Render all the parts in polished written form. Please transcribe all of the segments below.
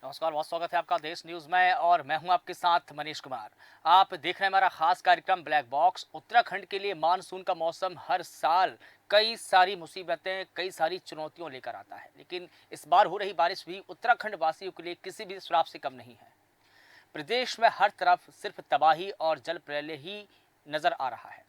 नमस्कार, बहुत स्वागत है आपका देश न्यूज में और मैं हूं आपके साथ मनीष कुमार। आप देख रहे हैं हमारा खास कार्यक्रम ब्लैक बॉक्स। उत्तराखंड के लिए मानसून का मौसम हर साल कई सारी मुसीबतें, कई सारी चुनौतियों लेकर आता है, लेकिन इस बार हो रही बारिश भी उत्तराखंड वासियों के लिए किसी भी श्राप से कम नहीं है। प्रदेश में हर तरफ सिर्फ तबाही और जल प्रलय ही नजर आ रहा है।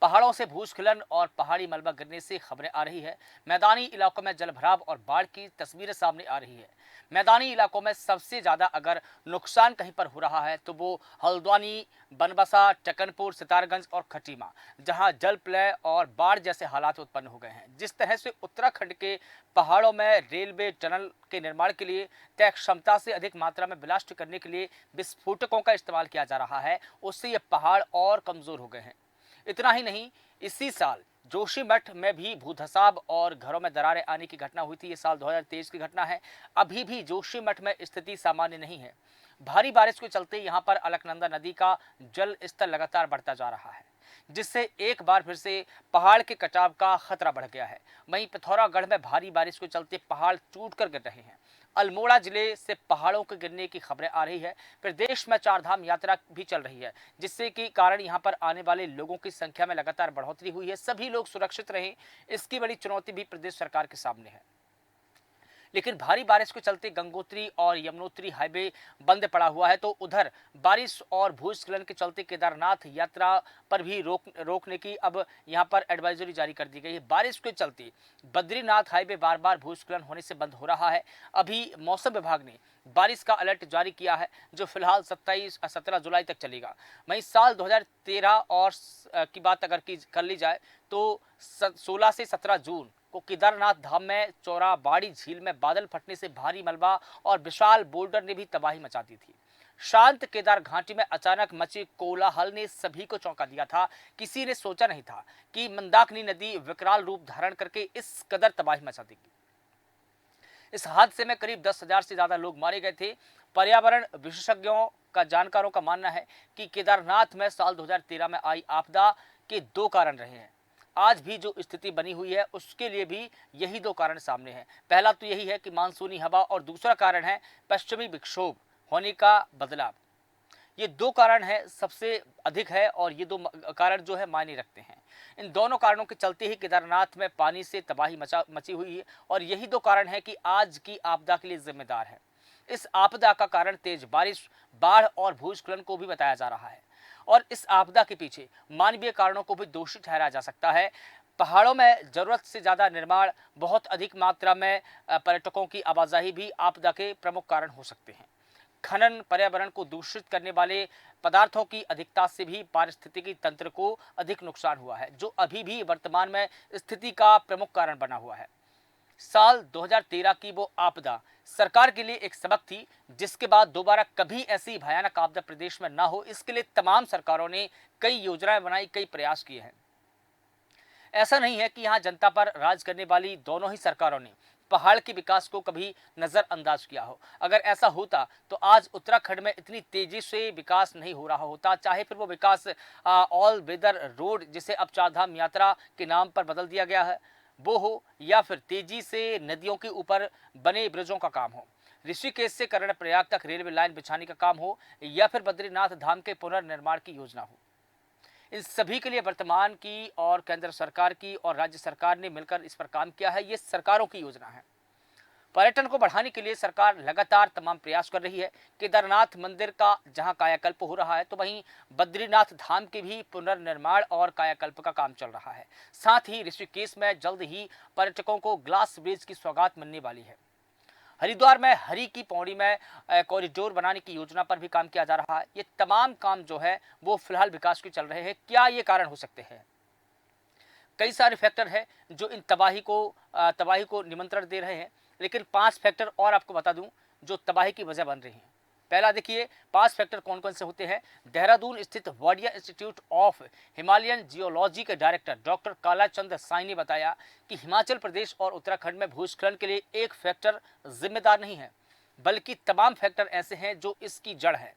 पहाड़ों से भूस्खलन और पहाड़ी मलबा गिरने से खबरें आ रही है। मैदानी इलाकों में जलभराव और बाढ़ की तस्वीरें सामने आ रही है। मैदानी इलाकों में सबसे ज्यादा अगर नुकसान कहीं पर हो रहा है तो वो हल्द्वानी, बनबसा, टकनपुर, सितारगंज और खटीमा, जहां जल प्रलय और बाढ़ जैसे हालात उत्पन्न हो गए हैं। जिस तरह से उत्तराखंड के पहाड़ों में रेलवे टनल के निर्माण के लिए तय क्षमता से अधिक मात्रा में ब्लास्ट करने के लिए विस्फोटकों का इस्तेमाल किया जा रहा है, उससे ये पहाड़ और कमजोर हो गए हैं। इतना ही नहीं, इसी साल जोशीमठ में भी भूधसाव और घरों में दरारें आने की घटना हुई थी। ये साल 2023 की घटना है। अभी भी जोशीमठ में स्थिति सामान्य नहीं है। भारी बारिश के चलते यहां पर अलकनंदा नदी का जल स्तर लगातार बढ़ता जा रहा है, जिससे एक बार फिर से पहाड़ के कटाव का खतरा बढ़ गया है। वहीं पिथौरागढ़ में भारी बारिश के चलते पहाड़ टूट कर गिर रहे हैं। अल्मोड़ा जिले से पहाड़ों के गिरने की खबरें आ रही है। प्रदेश में चार धाम यात्रा भी चल रही है, जिससे कि कारण यहां पर आने वाले लोगों की संख्या में लगातार बढ़ोतरी हुई है। सभी लोग सुरक्षित रहें, इसकी बड़ी चुनौती भी प्रदेश सरकार के सामने है। लेकिन भारी बारिश के चलते गंगोत्री और यमुनोत्री हाईवे बंद पड़ा हुआ है, तो उधर बारिश और भूस्खलन के चलते केदारनाथ यात्रा पर भी रोकने की अब यहां पर एडवाइजरी जारी कर दी गई है। बारिश के चलते बद्रीनाथ हाईवे बार बार भूस्खलन होने से बंद हो रहा है। अभी मौसम विभाग ने बारिश का अलर्ट जारी किया है, जो फिलहाल 17 जुलाई तक चलेगा। वहीं साल 2013 और की बात अगर कर ली जाए तो 16 से 17 जून को केदारनाथ धाम में चौराबाड़ी झील में बादल फटने से भारी मलबा और विशाल बोल्डर ने भी तबाही मचा दी थी। शांत केदार घाटी में अचानक मचे कोलाहल ने सभी को चौंका दिया था। किसी ने सोचा नहीं था कि मंदाकिनी नदी विकराल रूप धारण करके इस कदर तबाही मचा देगी। इस हादसे में करीब 10,000 से ज्यादा लोग मारे गए थे। पर्यावरण विशेषज्ञों का जानकारों का मानना है कि केदारनाथ में साल 2013 में आई आपदा के दो कारण रहे हैं। आज भी जो स्थिति बनी हुई है उसके लिए भी यही दो कारण सामने हैं। पहला तो यही है कि मानसूनी हवा, और दूसरा कारण है पश्चिमी विक्षोभ होने का बदलाव। ये दो कारण है, सबसे अधिक है, और ये दो कारण जो है मायने रखते हैं। इन दोनों कारणों के चलते ही केदारनाथ में पानी से तबाही मची हुई है, और यही दो कारण है कि आज की आपदा के लिए जिम्मेदार है। इस आपदा का कारण तेज बारिश, बाढ़ और भूस्खलन को भी बताया जा रहा है, और इस आपदा के पीछे मानवीय कारणों को भी दोषी ठहराया जा सकता है। पहाड़ों में जरूरत से ज्यादा निर्माण, बहुत अधिक मात्रा में पर्यटकों की आवाजाही भी आपदा के प्रमुख कारण हो सकते हैं। खनन, पर्यावरण को दूषित करने वाले पदार्थों की अधिकता से भी पारिस्थितिकी तंत्र को अधिक नुकसान हुआ है, जो अभी भी वर्तमान में स्थिति का प्रमुख कारण बना हुआ है। साल 2013 की वो आपदा सरकार के लिए एक सबक थी, जिसके बाद दोबारा कभी ऐसी भयानक आपदा प्रदेश में ना हो, इसके लिए तमाम सरकारों ने कई योजनाएं बनाई, कई प्रयास किए हैं। ऐसा नहीं है कि यहां जनता पर राज करने वाली दोनों ही सरकारों ने पहाड़ के विकास को कभी नजरअंदाज किया हो। अगर ऐसा होता तो आज उत्तराखंड में इतनी तेजी से विकास नहीं हो रहा होता, चाहे फिर वो विकास ऑल वेदर रोड, जिसे अब चारधाम यात्रा के नाम पर बदल दिया गया है, वो हो, या फिर तेजी से नदियों के ऊपर बने ब्रिजों का काम हो, ऋषिकेश से कर्णप्रयाग तक रेलवे लाइन बिछाने का काम हो, या फिर बद्रीनाथ धाम के पुनर्निर्माण की योजना हो। इन सभी के लिए वर्तमान की और केंद्र सरकार की और राज्य सरकार ने मिलकर इस पर काम किया है। ये सरकारों की योजना है। पर्यटन को बढ़ाने के लिए सरकार लगातार तमाम प्रयास कर रही है। केदारनाथ मंदिर का जहां कायाकल्प हो रहा है, तो वहीं बद्रीनाथ धाम के भी पुनर्निर्माण और कायाकल्प का काम चल रहा है। साथ ही ऋषिकेश में जल्द ही पर्यटकों को ग्लास ब्रिज की सौगात मिलने वाली है। हरिद्वार में हरि की पौड़ी में कॉरिडोर बनाने की योजना पर भी काम किया जा रहा है। ये तमाम काम जो है वो फिलहाल विकास के चल रहे हैं। क्या ये कारण हो सकते हैं? कई सारे फैक्टर हैं जो इन तबाही को निमंत्रण दे रहे हैं, लेकिन 5 फैक्टर और आपको बता दूं जो तबाही की वजह बन रही हैं। पहला देखिए, 5 फैक्टर कौन कौन से होते हैं। देहरादून स्थित Wadia institute of Himalayan geology के डायरेक्टर डॉक्टर कालाचंद साई ने बताया कि हिमाचल प्रदेश और उत्तराखंड में भूस्खलन के लिए एक फैक्टर जिम्मेदार नहीं है, बल्कि तमाम फैक्टर ऐसे हैं जो इसकी जड़ है,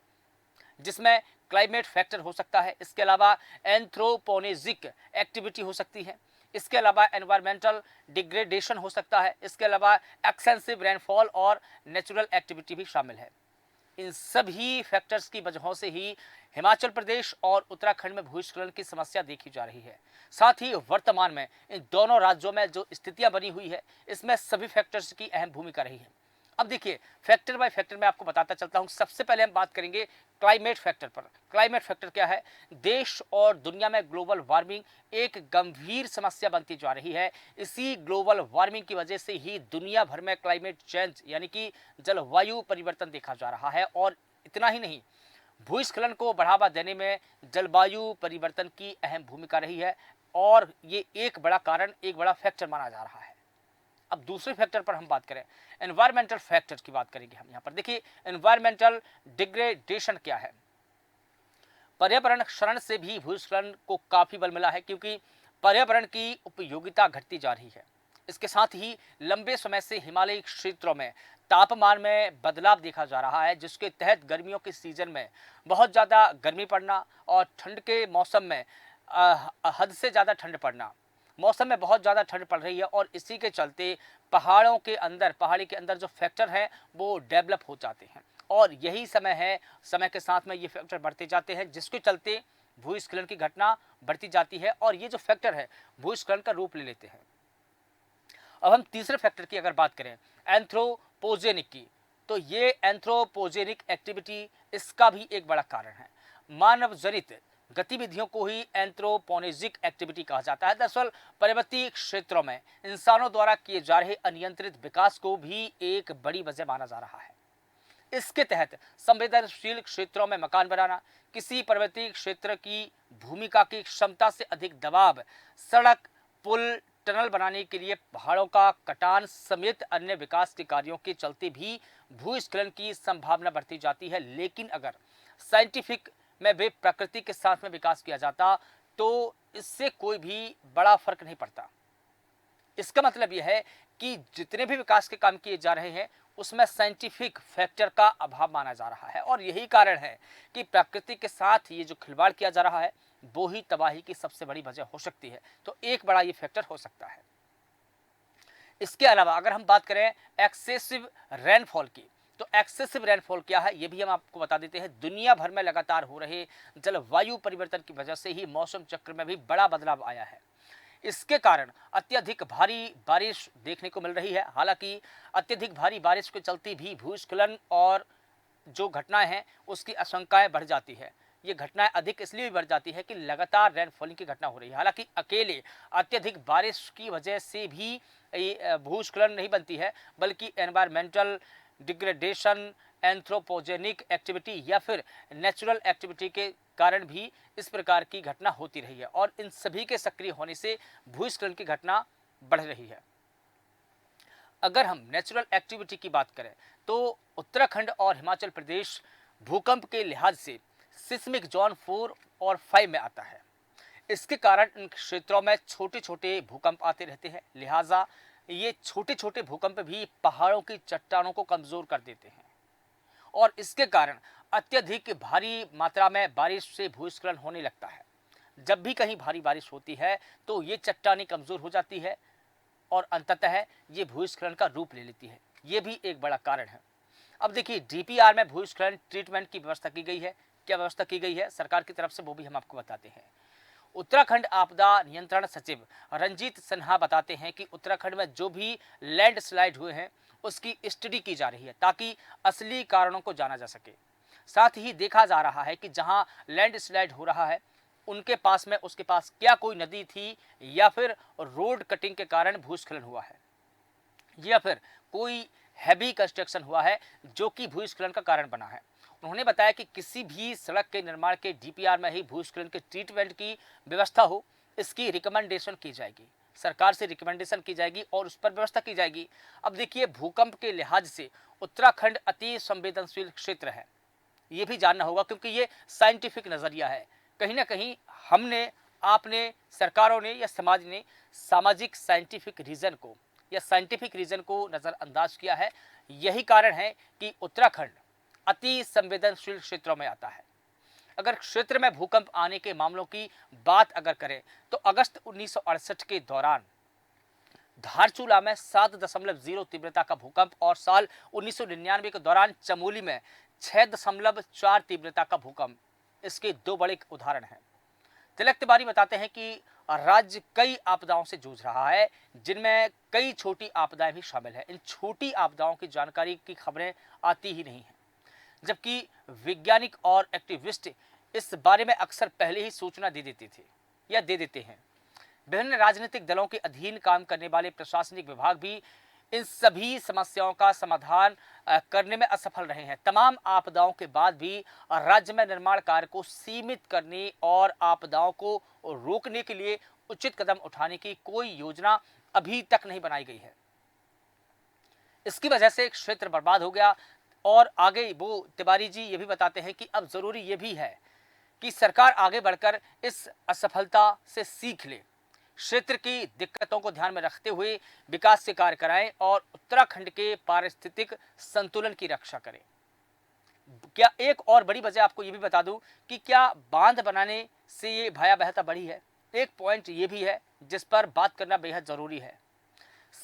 जिसमें क्लाइमेट फैक्टर हो सकता है। इसके अलावा एंथ्रोपोनेजिक एक्टिविटी हो सकती है। इसके अलावा एनवायरमेंटल डिग्रेडेशन हो सकता है, इसके अलावा एक्सेसिव रेनफॉल और नेचुरल एक्टिविटी भी शामिल है। इन सभी फैक्टर्स की वजहों से ही हिमाचल प्रदेश और उत्तराखंड में भूस्खलन की समस्या देखी जा रही है। साथ ही वर्तमान में इन दोनों राज्यों में जो स्थितियां बनी हुई है, इसमें सभी फैक्टर्स की अहम भूमिका रही है। अब देखिए, फैक्टर बाय फैक्टर मैं आपको बताता चलता हूं। सबसे पहले हम बात करेंगे क्लाइमेट फैक्टर पर। क्लाइमेट फैक्टर क्या है? देश और दुनिया में ग्लोबल वार्मिंग एक गंभीर समस्या बनती जा रही है। इसी ग्लोबल वार्मिंग की वजह से ही दुनिया भर में क्लाइमेट चेंज यानी कि जलवायु परिवर्तन देखा जा रहा है। और इतना ही नहीं, भूस्खलन को बढ़ावा देने में जलवायु परिवर्तन की अहम भूमिका रही है और ये एक बड़ा कारण, एक बड़ा फैक्टर माना जा रहा है। अब दूसरे फैक्टर पर हम बात करें, एनवायरमेंटल फैक्टर की बात करेंगे हम यहाँ पर। देखिए, एनवायरमेंटल डिग्रेडेशन क्या है? पर्यावरण क्षरण से भी भूस्खलन को काफी बल मिला है, क्योंकि पर्यावरण की उपयोगिता घटती जा रही है। इसके साथ ही लंबे समय से हिमालयी क्षेत्रों में तापमान में बदलाव देखा जा रहा है, जिसके तहत गर्मियों के सीजन में बहुत ज़्यादा गर्मी पड़ना और ठंड के मौसम में हद से ज़्यादा ठंड पड़ना। मौसम में बहुत ज़्यादा ठंड पड़ रही है और इसी के चलते पहाड़ी के अंदर जो फैक्टर हैं वो डेवलप हो जाते हैं और यही समय है, समय के साथ में ये फैक्टर बढ़ते जाते हैं, जिसके चलते भूस्खलन की घटना बढ़ती जाती है और ये जो फैक्टर है भूस्खलन का रूप ले लेते हैं। अब हम तीसरे फैक्टर की अगर बात करें, एंथ्रोपोजेनिक की, तो ये एंथ्रोपोजेनिक एक्टिविटी इसका भी एक बड़ा कारण है। मानव जनित गतिविधियों को ही एंथ्रोपोजेनिक एक्टिविटी कहा जाता है। दरअसल पर्वतीय क्षेत्रों में इंसानों द्वारा किए जा रहे अनियंत्रित विकास को भी एक बड़ी वजह माना जा रहा है। इसके तहत संवेदनशील क्षेत्रों में मकान बनाना, किसी पर्वतीय क्षेत्र की भूमिका की क्षमता से अधिक दबाव, सड़क, पुल, टनल बनाने के लिए पहाड़ों का कटान समेत अन्य विकास के कार्यों के चलते भी भूस्खलन की संभावना बढ़ती जाती है। लेकिन अगर साइंटिफिक में वे प्रकृति के साथ में विकास किया जाता तो इससे कोई भी बड़ा फर्क नहीं पड़ता। इसका मतलब यह है कि जितने भी विकास के काम किए जा रहे हैं उसमें साइंटिफिक फैक्टर का अभाव माना जा रहा है और यही कारण है कि प्रकृति के साथ ये जो खिलवाड़ किया जा रहा है वो ही तबाही की सबसे बड़ी वजह हो सकती है। तो एक बड़ा ये फैक्टर हो सकता है। इसके अलावा अगर हम बात करें एक्सेसिव रेनफॉल की, तो एक्सेसिव रेनफॉल क्या है ये भी हम आपको बता देते हैं। दुनिया भर में लगातार हो रहे जलवायु परिवर्तन की वजह से ही मौसम चक्र में भी बड़ा बदलाव आया है। इसके कारण अत्यधिक भारी बारिश देखने को मिल रही है। हालांकि अत्यधिक भारी बारिश के चलते भी भूस्खलन और जो घटनाएं हैं उसकी आशंकाएं बढ़ जाती है। ये घटनाएं अधिक इसलिए बढ़ जाती है कि लगातार रेनफॉलिंग की घटना हो रही है। हालांकि अकेले अत्यधिक बारिश की वजह से भी भूस्खलन नहीं बनती है, बल्कि एनवायरमेंटल डिग्रेडेशन, एंथ्रोपोजेनिक एक्टिविटी या फिर नेचुरल एक्टिविटी के कारण भी इस प्रकार की घटना होती रही है और इन सभी के सक्रिय होने से भूस्खलन की घटना बढ़ रही है। अगर हम नेचुरल एक्टिविटी की बात करें तो उत्तराखंड और हिमाचल प्रदेश भूकंप के लिहाज से सिस्मिक जोन 4 और 5 में आता है। इसके कारण इन क्षेत्रों में छोटे छोटे भूकंप आते रहते हैं। लिहाजा ये छोटे छोटे भूकंप भी पहाड़ों की चट्टानों को कमजोर कर देते हैं और इसके कारण अत्यधिक भारी मात्रा में बारिश से भूस्खलन होने लगता है। जब भी कहीं भारी बारिश होती है तो ये चट्टानें कमजोर हो जाती है और अंततः ये भूस्खलन का रूप ले लेती है। ये भी एक बड़ा कारण है। अब देखिए, डीपीआर में भूस्खलन ट्रीटमेंट की व्यवस्था की गई है। क्या व्यवस्था की गई है सरकार की तरफ से, वो भी हम आपको बताते हैं। उत्तराखंड आपदा नियंत्रण सचिव रंजीत सिन्हा बताते हैं कि उत्तराखंड में जो भी लैंडस्लाइड हुए हैं उसकी स्टडी की जा रही है ताकि असली कारणों को जाना जा सके। साथ ही देखा जा रहा है कि जहां लैंडस्लाइड हो रहा है उनके पास में उसके पास क्या कोई नदी थी या फिर रोड कटिंग के कारण भूस्खलन हुआ है या फिर कोई हैवी कंस्ट्रक्शन हुआ है जो कि भूस्खलन का कारण बना है। उन्होंने बताया कि किसी भी सड़क के निर्माण के डीपीआर में ही भूस्खलन के ट्रीटमेंट की व्यवस्था हो, इसकी रिकमेंडेशन की जाएगी, सरकार से रिकमेंडेशन की जाएगी और उस पर व्यवस्था की जाएगी। अब देखिए, भूकंप के लिहाज से उत्तराखंड अति संवेदनशील क्षेत्र है, ये भी जानना होगा क्योंकि ये साइंटिफिक नजरिया है। कहीं ना कहीं हमने, आपने, सरकारों ने या समाज ने सामाजिक साइंटिफिक रीजन को नजरअंदाज किया है। यही कारण है कि उत्तराखंड अति संवेदनशील क्षेत्रों में आता है। अगर क्षेत्र में भूकंप आने के मामलों की बात अगर करें तो अगस्त 1968 के दौरान धारचूला में 7.0 तीव्रता का भूकंप और साल 1999 के दौरान चमोली में 6.4 तीव्रता का भूकंप इसके दो बड़े उदाहरण हैं। तिलक तिवारी बताते हैं कि राज्य कई आपदाओं से जूझ रहा है, जिनमें कई छोटी आपदाएं भी शामिल हैं। इन छोटी आपदाओं की जानकारी की खबरें आती ही नहीं हैं, जबकि वैज्ञानिक और एक्टिविस्ट इस बारे में अक्सर पहले ही सूचना दे देते थे या दे देते हैं। विभिन्न राजनीतिक दलों के अधीन काम करने वाले प्रशासनिक विभाग भी इन सभी समस्याओं का समाधान करने में असफल रहे हैं। तमाम आपदाओं के बाद भी राज्य में निर्माण कार्य को सीमित करने और आपदाओं को रोकने के लिए उचित कदम उठाने की कोई योजना अभी तक नहीं बनाई गई है। इसकी वजह से क्षेत्र बर्बाद हो गया। और आगे वो तिवारी जी ये भी बताते हैं कि अब जरूरी ये भी है कि सरकार आगे बढ़कर इस असफलता से सीख ले, क्षेत्र की दिक्कतों को ध्यान में रखते हुए विकास के कार्य कराएं और उत्तराखंड के पारिस्थितिक संतुलन की रक्षा करें। क्या एक और बड़ी वजह आपको ये भी बता दूं कि क्या बांध बनाने से ये भयावहता बढ़ी है। एक पॉइंट ये भी है जिस पर बात करना बेहद जरूरी है।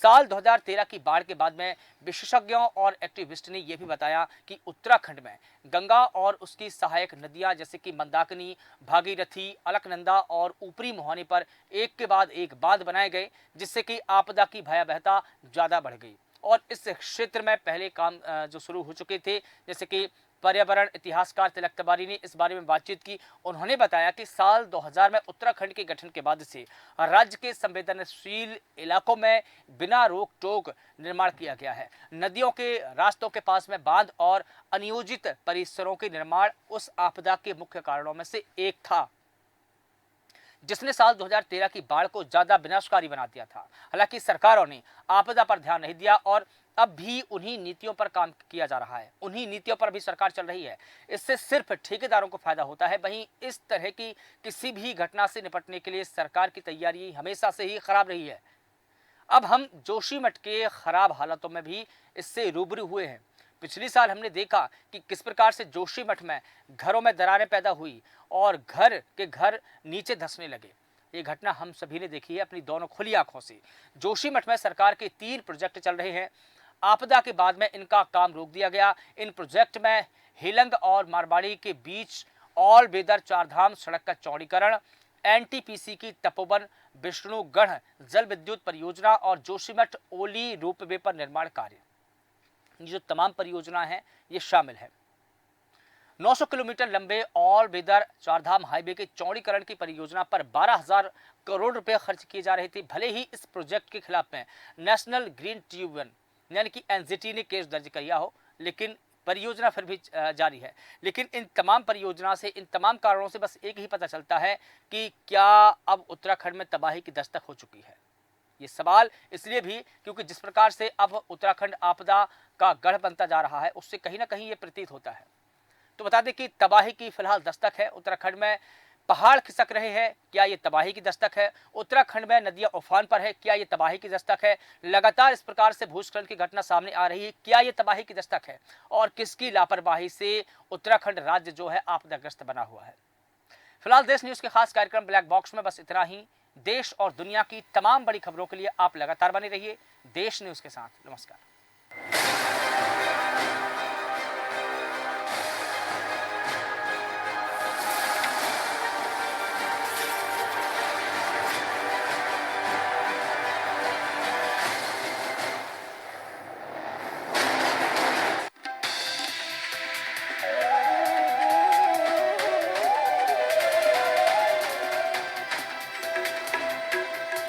साल 2013 की बाढ़ के बाद में विशेषज्ञों और एक्टिविस्ट ने यह भी बताया कि उत्तराखंड में गंगा और उसकी सहायक नदियां जैसे कि मंदाकिनी, भागीरथी, अलकनंदा और ऊपरी मोहानी पर एक के बाद एक बांध बनाए गए, जिससे कि आपदा की भयावहता ज़्यादा बढ़ गई। और इस क्षेत्र में पहले काम जो शुरू हो चुके थे, जैसे कि पर्यावरण इतिहासकार तिलक तिवारी ने इस बारे में बातचीत की। उन्होंने बताया कि साल 2000 में उत्तराखंड के गठन के बाद से राज्य के संवेदनशील इलाकों में बिना रोक टोक निर्माण किया गया है। नदियों के रास्तों के पास में बांध और अनियोजित परिसरों के निर्माण उस आपदा के मुख्य कारणों में से एक था, जिसने साल 2013 की बाढ़ को ज्यादा विनाशकारी बना दिया था। हालांकि सरकारों ने आपदा पर ध्यान नहीं दिया और अब भी उन्हीं नीतियों पर काम किया जा रहा है, उन्हीं नीतियों पर भी सरकार चल रही है। इससे सिर्फ ठेकेदारों को फायदा होता है। वहीं इस तरह की किसी भी घटना से निपटने के लिए सरकार की तैयारी हमेशा से ही खराब रही है। अब हम जोशीमठ के खराब हालातों में भी इससे रूबरू हुए हैं। पिछले साल हमने देखा कि किस प्रकार से जोशीमठ में घरों में दरारें पैदा हुई और घर के घर नीचे धंसने लगे। ये घटना हम सभी ने देखी है अपनी दोनों खुली आंखों से। जोशीमठ में सरकार के 3 प्रोजेक्ट चल रहे हैं। आपदा के बाद में इनका काम रोक दिया गया। इन प्रोजेक्ट में हेलंग और मारवाड़ी के बीच ऑल वेदर चारधाम सड़क का चौड़ीकरण, एनटीपीसी की तपोवन विष्णुगढ़ जल विद्युत परियोजना और जोशीमठ ओली रोपवे पर निर्माण कार्य, ये जो तमाम परियोजना है ये शामिल है। 900 किलोमीटर लंबे ऑल वेदर चारधाम हाईवे के चौड़ीकरण की परियोजना पर 12,000 करोड़ रुपए खर्च किए जा रहे थे। भले ही इस प्रोजेक्ट के खिलाफ में नेशनल ग्रीन ट्रिब्यूनल यानी कि एनजीटी ने केस दर्ज किया हो, लेकिन परियोजना फिर भी जारी है। लेकिन इन तमाम परियोजना से, इन तमाम कारणों से बस एक ही पता चलता है कि क्या अब उत्तराखंड में तबाही की दस्तक हो चुकी है। ये सवाल इसलिए भी क्योंकि जिस प्रकार से अब उत्तराखंड आपदा का गढ़ बनता जा रहा है, उससे कहीं ना कहीं ये प्रतीत होता है। तो बता दें कि तबाही की फिलहाल दस्तक है उत्तराखंड में। पहाड़ खिसक रहे हैं, क्या ये तबाही की दस्तक है? उत्तराखंड में नदियां उफान पर है, क्या ये तबाही की दस्तक है? लगातार इस प्रकार से भूस्खलन की घटना सामने आ रही है, क्या ये तबाही की दस्तक है? और किसकी लापरवाही से उत्तराखंड राज्य जो है आपदाग्रस्त बना हुआ है? फिलहाल देश न्यूज के खास कार्यक्रम ब्लैक बॉक्स में बस इतना ही। देश और दुनिया की तमाम बड़ी खबरों के लिए आप लगातार बने रहिए देश न्यूज के साथ। नमस्कार।